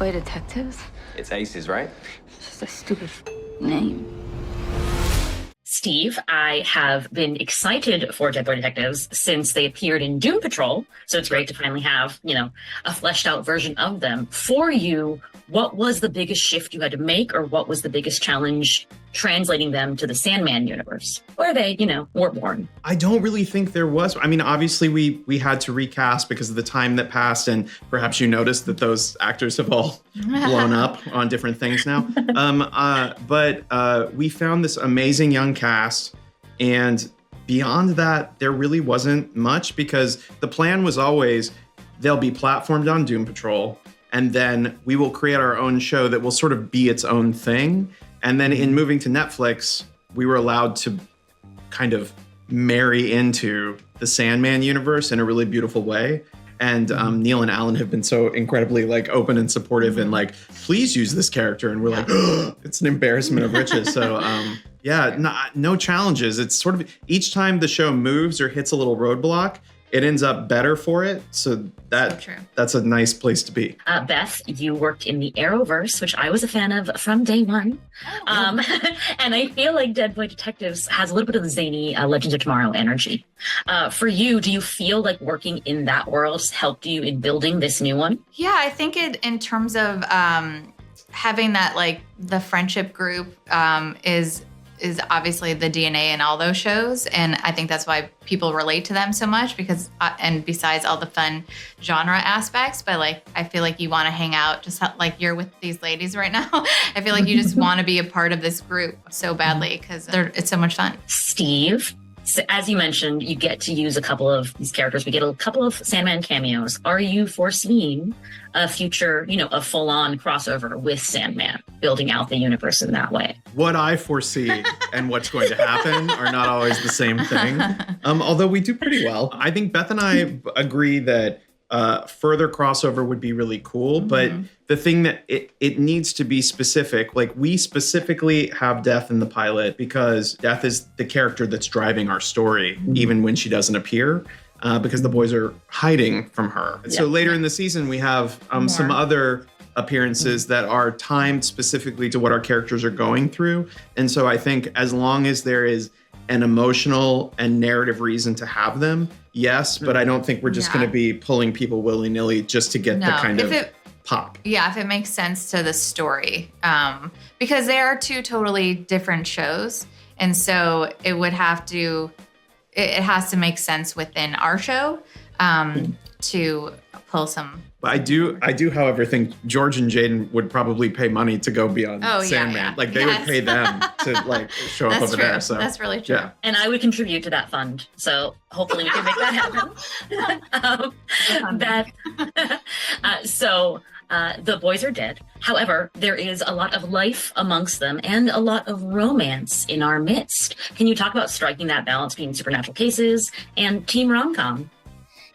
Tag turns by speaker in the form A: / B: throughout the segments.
A: Boy Detectives?
B: It's Aces, right?
A: It's just a stupid name.
C: Steve, I have been excited for Dead Boy Detectives since they appeared in Doom Patrol. So it's great to finally have, a fleshed out version of them. For you, what was the biggest shift you had to make, or what was the biggest challenge translating them to the Sandman universe, where they, were born?
D: I don't really think there was. I mean, obviously we had to recast because of the time that passed, and perhaps you noticed that those actors have all blown up on different things now. But we found this amazing young cast, and beyond that, there really wasn't much, because the plan was always they'll be platformed on Doom Patrol, and then we will create our own show that will sort of be its own thing. And then in moving to Netflix, we were allowed to kind of marry into the Sandman universe in a really beautiful way. And Neil and Alan have been so incredibly open and supportive and please use this character. And we're like, oh, it's an embarrassment of riches. So no challenges. It's sort of each time the show moves or hits a little roadblock, it ends up better for it. So that's a nice place to be.
C: Beth, you worked in the Arrowverse, which I was a fan of from day one. And I feel like Dead Boy Detectives has a little bit of the zany Legends of Tomorrow energy. For you, do you feel like working in that world helped you in building this new one?
E: Yeah, I think in terms of having that, the friendship group is obviously the DNA in all those shows. And I think that's why people relate to them so much, because, and besides all the fun genre aspects, but I feel like you want to hang out just like you're with these ladies right now. I feel like you just want to be a part of this group so badly because it's so much fun.
C: Steve, so as you mentioned, you get to use a couple of these characters. We get a couple of Sandman cameos. Are you foreseeing a future, a full-on crossover with Sandman, building out the universe in that way?
D: What I foresee and what's going to happen are not always the same thing. Although we do pretty well. I think Beth and I agree that further crossover would be really cool. Mm-hmm. But the thing that it needs to be specific, we specifically have Death in the pilot because Death is the character that's driving our story, even when she doesn't appear. Because the boys are hiding from her. Yeah. So later in the season, we have some other appearances that are timed specifically to what our characters are going through. And so I think as long as there is an emotional and narrative reason to have them, yes, but I don't think we're just going to be pulling people willy-nilly just to get the kind of pop.
E: Yeah, if it makes sense to the story. Because they are two totally different shows. And so it has to make sense within our show to pull some.
D: I do, however, think George and Jaden would probably pay money to go be on Sandman.
E: Yeah.
D: They would pay them to show up over there. So
E: that's really true. Yeah.
C: And I would contribute to that fund. So hopefully we can make that happen. Beth, the boys are dead. However, there is a lot of life amongst them and a lot of romance in our midst. Can you talk about striking that balance between supernatural cases and teen rom-com?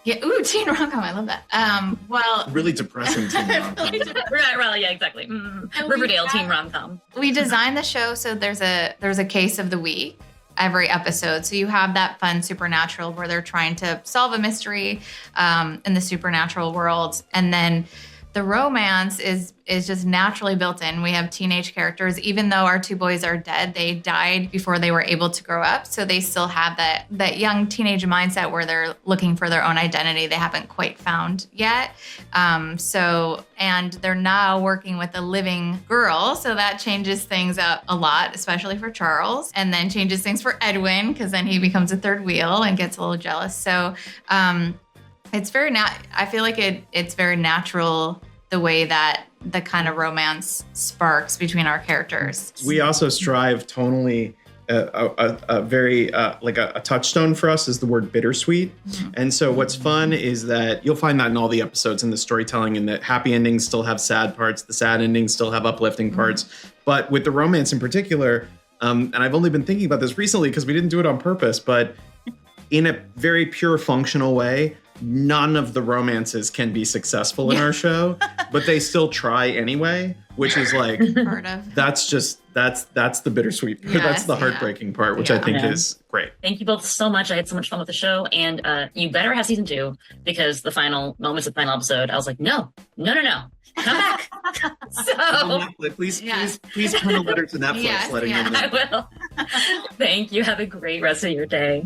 E: Yeah, teen rom-com, I love that.
D: Really depressing teen rom-com.
C: Right, well, yeah, exactly. Riverdale teen rom-com.
E: We designed the show so there's a case of the week every episode. So you have that fun supernatural where they're trying to solve a mystery in the supernatural world, and then the romance is just naturally built in. We have teenage characters. Even though our two boys are dead, they died before they were able to grow up. So they still have that young teenage mindset where they're looking for their own identity they haven't quite found yet. And they're now working with a living girl. So that changes things up a lot, especially for Charles. And then changes things for Edwin, because then he becomes a third wheel and gets a little jealous. So it's very I feel like it's very natural the way that the kind of romance sparks between our characters.
D: We also strive tonally. A very a touchstone for us is the word bittersweet. Mm-hmm. And so what's fun is that you'll find that in all the episodes in the storytelling, and that happy endings still have sad parts, the sad endings still have uplifting parts. But with the romance in particular, and I've only been thinking about this recently because we didn't do it on purpose, but in a very pure functional way, none of the romances can be successful in our show, but they still try anyway, which is that's the bittersweet part. That's the heartbreaking part, which I think is great.
C: Thank you both so much. I had so much fun with the show, and you better have season 2, because the final moments of the final episode, I was like, no. Come back. Oh,
D: Please,
E: Yes.
D: please turn a letter to Netflix
E: Yes,
D: letting
E: yes.
D: them know.
C: I will. Thank you. Have a great rest of your day.